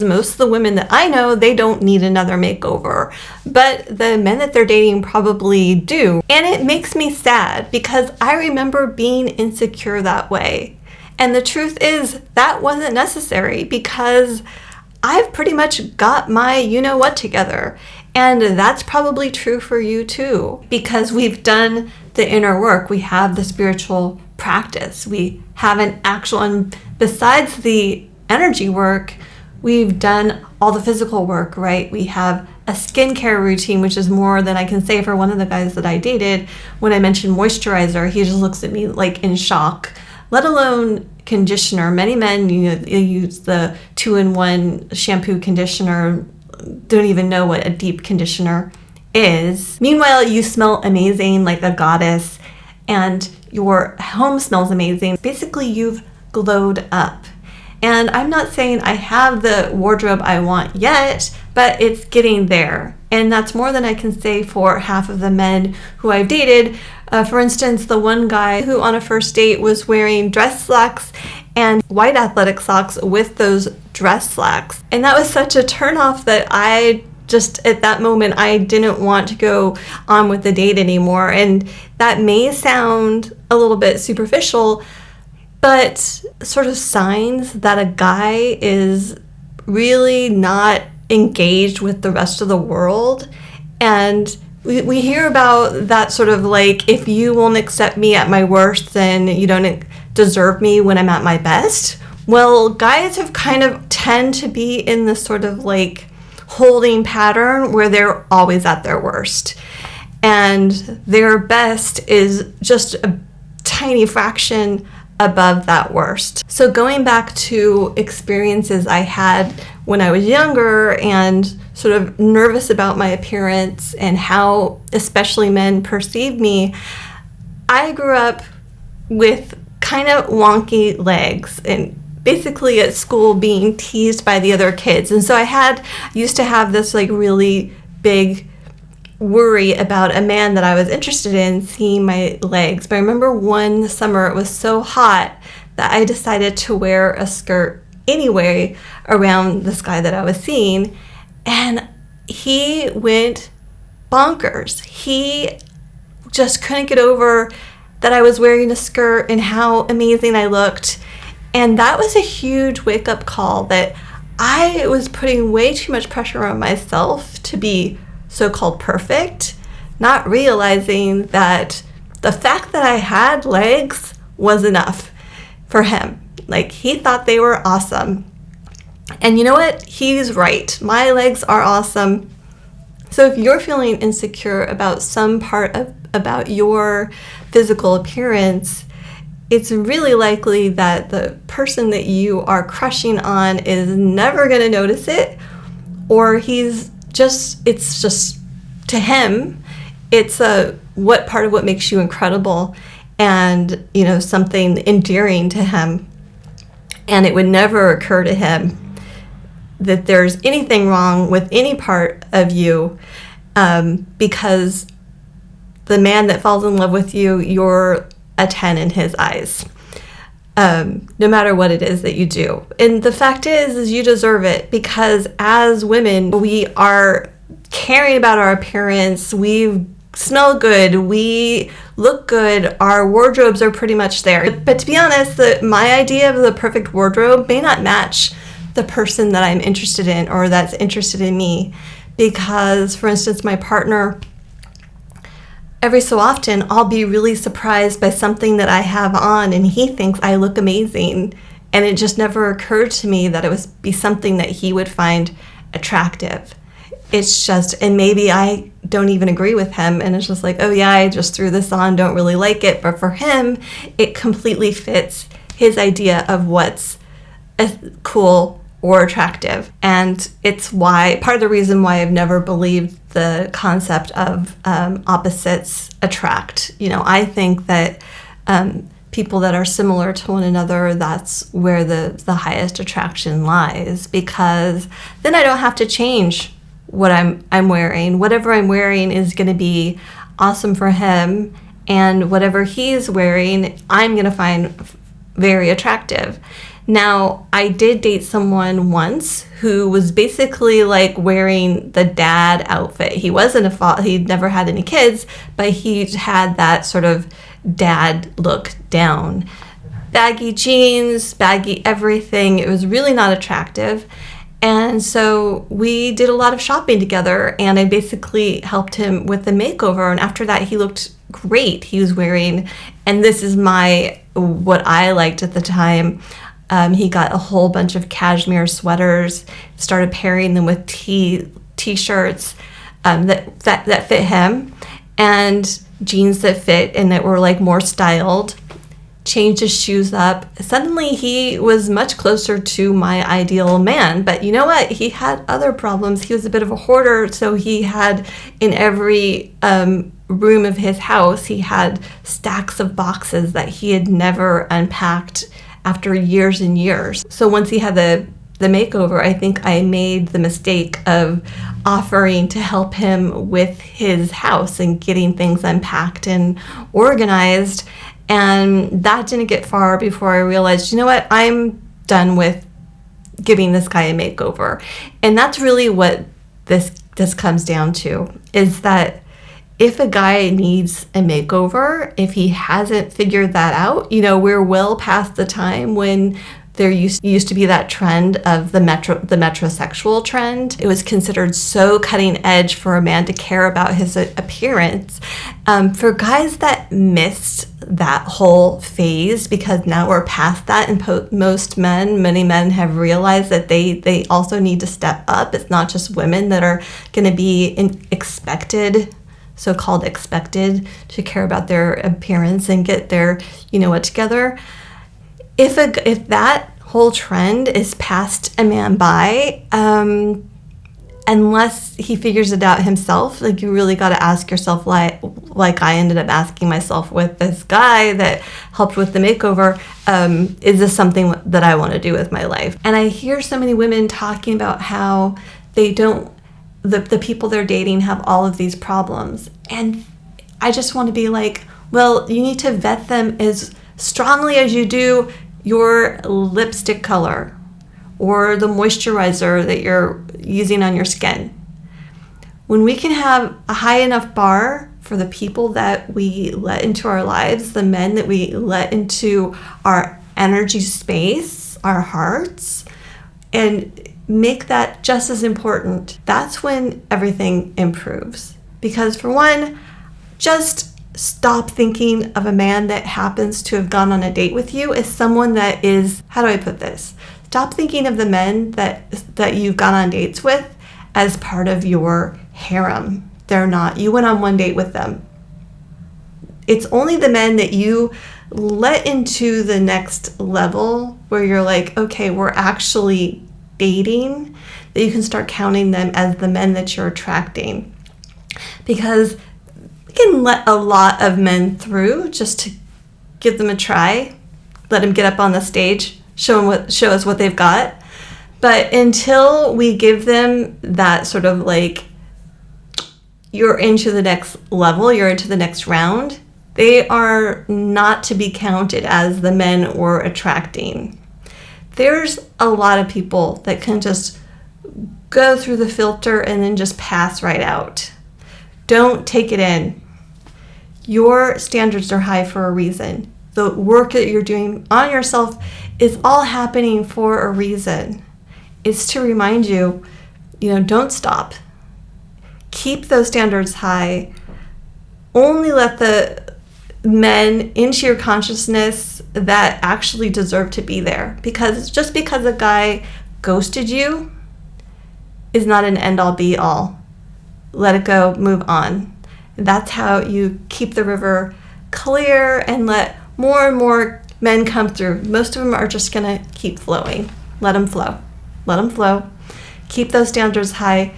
Most of the women that I know, they don't need another makeover, but the men that they're dating probably do. And it makes me sad because I remember being insecure that way. And the truth is that wasn't necessary because I've pretty much got my you-know-what together. And that's probably true for you too, because we've done the inner work. We have the spiritual practice. We have an actual, and besides the energy work, we've done all the physical work, right? We have a skincare routine, which is more than I can say for one of the guys that I dated. When I mentioned moisturizer, he just looks at me like in shock, let alone conditioner. Many men, they use the 2-in-1 shampoo conditioner, don't even know what a deep conditioner is. Meanwhile, you smell amazing like a goddess and your home smells amazing. Basically, you've glowed up. And I'm not saying I have the wardrobe I want yet, but it's getting there. And that's more than I can say for half of the men who I've dated. For instance, the one guy who on a first date was wearing dress slacks and white athletic socks with those dress slacks. And that was such a turnoff that I just, at that moment, I didn't want to go on with the date anymore. And that may sound a little bit superficial, but sort of signs that a guy is really not engaged with the rest of the world. And we hear about that sort of like, if you won't accept me at my worst, then you don't deserve me when I'm at my best. Well, guys have kind of tend to be in this sort of like holding pattern where they're always at their worst. And their best is just a tiny fraction above that worst. So going back to experiences I had when I was younger and sort of nervous about my appearance and how especially men perceive me, I grew up with kind of wonky legs and basically at school being teased by the other kids. And so I used to have this like really big worry about a man that I was interested in seeing my legs. But I remember one summer it was so hot that I decided to wear a skirt anyway around this guy that I was seeing, and he went bonkers. He just couldn't get over that I was wearing a skirt and how amazing I looked. And that was a huge wake-up call that I was putting way too much pressure on myself to be so-called perfect, not realizing that the fact that I had legs was enough for him. Like, he thought they were awesome. And you know what? He's right. My legs are awesome. So if you're feeling insecure about some part about your physical appearance, it's really likely that the person that you are crushing on is never going to notice it, or it's just to him, it's what part of what makes you incredible and, something endearing to him. And it would never occur to him that there's anything wrong with any part of you, because the man that falls in love with you, you're a 10 in his eyes, no matter what it is that you do. And the fact is you deserve it, because as women, we are caring about our appearance. We smell good. We look good. Our wardrobes are pretty much there. But to be honest, my idea of the perfect wardrobe may not match the person that I'm interested in or that's interested in me. Because, for instance, my partner, every so often, I'll be really surprised by something that I have on and he thinks I look amazing. And it just never occurred to me that it would be something that he would find attractive. It's just, and maybe I don't even agree with him, and it's just like, oh yeah, I just threw this on, don't really like it. But for him, it completely fits his idea of what's cool or attractive. And it's part of the reason why I've never believed the concept of opposites attract. I think that people that are similar to one another, that's where the highest attraction lies, because then I don't have to change what I'm wearing. Whatever I'm wearing is going to be awesome for him, and whatever he's wearing, I'm going to find very attractive. Now, I did date someone once who was basically like wearing the dad outfit. He wasn't a father, he'd never had any kids, but he had that sort of dad look down. Baggy jeans, baggy everything. It was really not attractive. And so we did a lot of shopping together, and I basically helped him with the makeover. And after that, he looked great. He was wearing, and this is what I liked at the time. He got a whole bunch of cashmere sweaters, started pairing them with t-shirts that fit him, and jeans that fit and that were like more styled. Changed his shoes up. Suddenly he was much closer to my ideal man. But you know what? He had other problems. He was a bit of a hoarder, so he had in every room of his house, he had stacks of boxes that he had never unpacked after years and years. So once he had the makeover, I think I made the mistake of offering to help him with his house and getting things unpacked and organized. And that didn't get far before I realized, you know what, I'm done with giving this guy a makeover. And that's really what this comes down to, is that if a guy needs a makeover, if he hasn't figured that out, we're well past the time when there used to be that trend of the metrosexual trend. It was considered so cutting edge for a man to care about his appearance. For guys that missed that whole phase, because now we're past that, and many men have realized that they also need to step up. It's not just women that are going to be so-called expected to care about their appearance and get their together. If that whole trend is passed a man by, unless he figures it out himself, like you really got to ask yourself, like I ended up asking myself with this guy that helped with the makeover, is this something that I want to do with my life? And I hear so many women talking about how the people they're dating have all of these problems. And I just want to be like, well, you need to vet them as strongly as you do your lipstick color or the moisturizer that you're using on your skin. When we can have a high enough bar for the people that we let into our lives, the men that we let into our energy space, our hearts, and make that just as important, that's when everything improves. Because for one, just stop thinking of a man that happens to have gone on a date with you as someone that is, how do I put this? Stop thinking of the men that you've gone on dates with as part of your harem. They're not. You went on one date with them. It's only the men that you let into the next level where you're like, okay, we're actually dating, that you can start counting them as the men that you're attracting. Because we can let a lot of men through just to give them a try, let them get up on the stage, show us what they've got. But until we give them that sort of like, you're into the next level, you're into the next round, they are not to be counted as the men we're attracting. There's a lot of people that can just go through the filter and then just pass right out. Don't take it in. Your standards are high for a reason. The work that you're doing on yourself is all happening for a reason. It's to remind you, don't stop. Keep those standards high. Only let the men into your consciousness that actually deserve to be there. Because just because a guy ghosted you is not an end-all be-all. Let it go, move on. That's how you keep the river clear and let more and more men come through. Most of them are just going to keep flowing. Let them flow. Let them flow. Keep those standards high.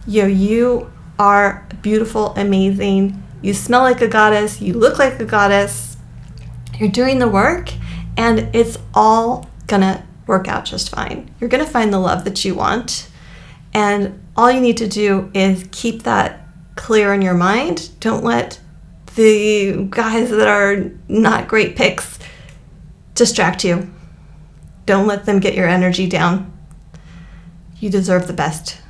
You are beautiful, amazing. You smell like a goddess. You look like a goddess. You're doing the work, and it's all going to work out just fine. You're going to find the love that you want. And all you need to do is keep that clear in your mind. Don't let the guys that are not great picks distract you. Don't let them get your energy down. You deserve the best.